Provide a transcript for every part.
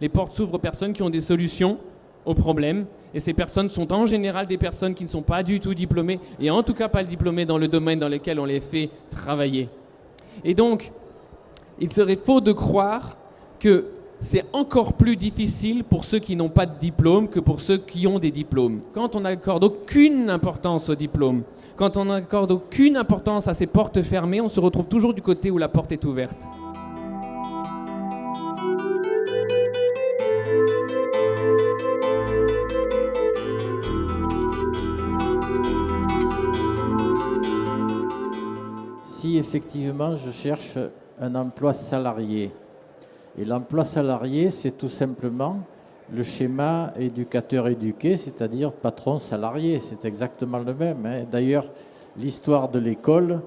Les portes s'ouvrent aux personnes qui ont des solutions aux problèmes. Et ces personnes sont en général des personnes qui ne sont pas du tout diplômées, et en tout cas pas diplômées dans le domaine dans lequel on les fait travailler. Et donc, il serait faux de croire que c'est encore plus difficile pour ceux qui n'ont pas de diplôme que pour ceux qui ont des diplômes. Quand on n'accorde aucune importance au diplôme, quand on n'accorde aucune importance à ces portes fermées, on se retrouve toujours du côté où la porte est ouverte. Si effectivement je cherche un emploi salarié, et l'emploi salarié, c'est tout simplement le schéma éducateur-éduqué, c'est-à-dire patron-salarié. C'est exactement le même, hein. D'ailleurs, l'histoire de l'école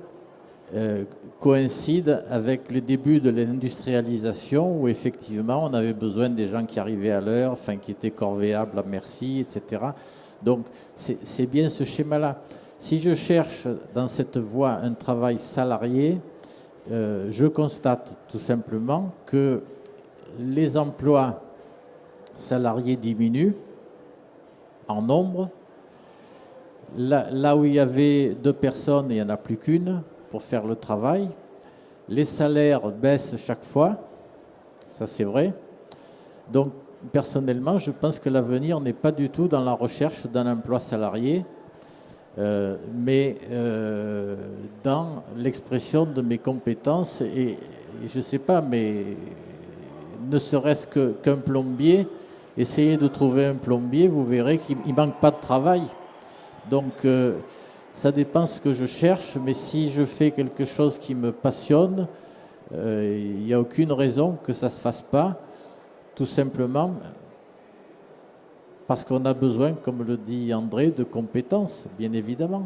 coïncide avec le début de l'industrialisation, où effectivement on avait besoin des gens qui arrivaient à l'heure, enfin qui étaient corvéables à merci, etc. Donc c'est bien ce schéma-là. Si je cherche dans cette voie un travail salarié, je constate tout simplement que les emplois salariés diminuent en nombre. Là où il y avait 2 personnes, il n'y en a plus qu'une pour faire le travail. Les salaires baissent chaque fois, ça c'est vrai. Donc personnellement, je pense que l'avenir n'est pas du tout dans la recherche d'un emploi salarié, mais dans l'expression de mes compétences et je ne sais pas, mais ne serait-ce qu'un plombier, essayez de trouver un plombier, vous verrez qu'il ne manque pas de travail. Donc ça dépend ce que je cherche, mais si je fais quelque chose qui me passionne, il n'y a aucune raison que ça ne se fasse pas, tout simplement parce qu'on a besoin, comme le dit André, de compétences, bien évidemment.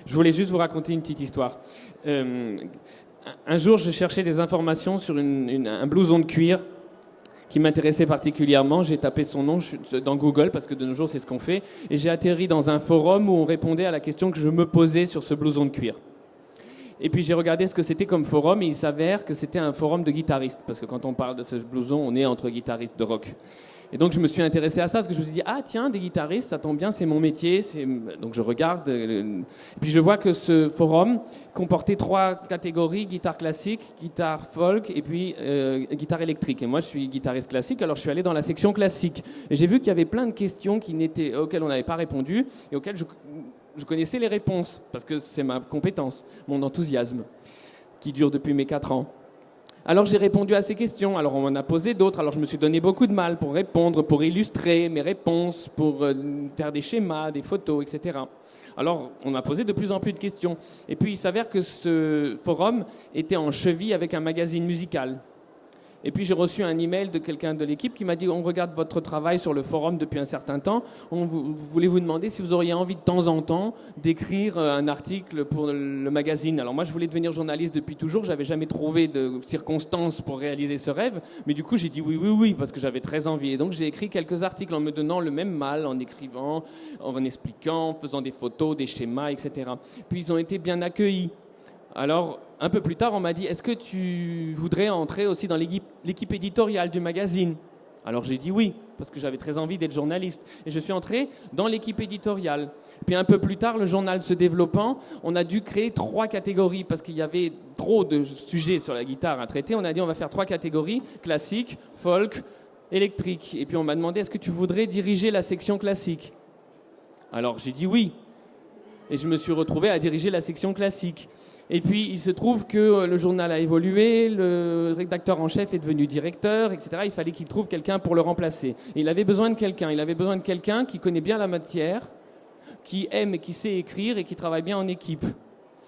Je voulais juste vous raconter une petite histoire. Un jour, je cherchais des informations sur un blouson de cuir qui m'intéressait particulièrement. J'ai tapé son nom dans Google, parce que de nos jours, c'est ce qu'on fait. Et j'ai atterri dans un forum où on répondait à la question que je me posais sur ce blouson de cuir. Et puis j'ai regardé ce que c'était comme forum, et il s'avère que c'était un forum de guitaristes. Parce que quand on parle de ce blouson, on est entre guitaristes de rock. Et donc je me suis intéressé à ça, parce que je me suis dit, ah tiens, des guitaristes, ça tombe bien, c'est mon métier. Donc je regarde, et puis je vois que ce forum comportait 3 catégories: guitare classique, guitare folk, et puis guitare électrique. Et moi je suis guitariste classique, alors je suis allé dans la section classique. Et j'ai vu qu'il y avait plein de questions auxquelles on n'avait pas répondu, et auxquelles je connaissais les réponses, parce que c'est ma compétence, mon enthousiasme, qui dure depuis mes 4 ans. Alors j'ai répondu à ces questions, alors on m'en a posé d'autres, alors je me suis donné beaucoup de mal pour répondre, pour illustrer mes réponses, pour faire des schémas, des photos, etc. Alors on m'a posé de plus en plus de questions. Et puis il s'avère que ce forum était en cheville avec un magazine musical. Et puis j'ai reçu un email de quelqu'un de l'équipe qui m'a dit: on regarde votre travail sur le forum depuis un certain temps, on voulait vous demander si vous auriez envie de temps en temps d'écrire un article pour le magazine. Alors moi je voulais devenir journaliste depuis toujours, j'avais jamais trouvé de circonstances pour réaliser ce rêve, mais du coup j'ai dit oui, parce que j'avais très envie. Et donc j'ai écrit quelques articles en me donnant le même mal, en écrivant, en expliquant, en faisant des photos, des schémas, etc. Puis ils ont été bien accueillis. Alors, un peu plus tard, on m'a dit: est-ce que tu voudrais entrer aussi dans l'équipe éditoriale du magazine? Alors j'ai dit oui, parce que j'avais très envie d'être journaliste. Et je suis entré dans l'équipe éditoriale. Puis un peu plus tard, le journal se développant, on a dû créer 3 catégories, parce qu'il y avait trop de sujets sur la guitare à traiter. On a dit: on va faire 3 catégories: classique, folk, électrique. Et puis on m'a demandé: est-ce que tu voudrais diriger la section classique? Alors j'ai dit oui. Et je me suis retrouvé à diriger la section classique. Et puis, il se trouve que le journal a évolué, le rédacteur en chef est devenu directeur, etc. Il fallait qu'il trouve quelqu'un pour le remplacer. Et il avait besoin de quelqu'un. Il avait besoin de quelqu'un qui connaît bien la matière, qui aime et qui sait écrire et qui travaille bien en équipe.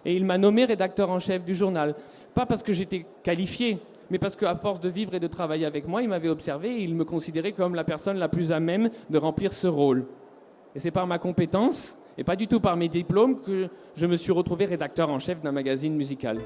Et il m'a nommé rédacteur en chef du journal. Pas parce que j'étais qualifié, mais parce qu'à force de vivre et de travailler avec moi, il m'avait observé et il me considérait comme la personne la plus à même de remplir ce rôle. Et c'est par ma compétence, et pas du tout par mes diplômes, que je me suis retrouvé rédacteur en chef d'un magazine musical.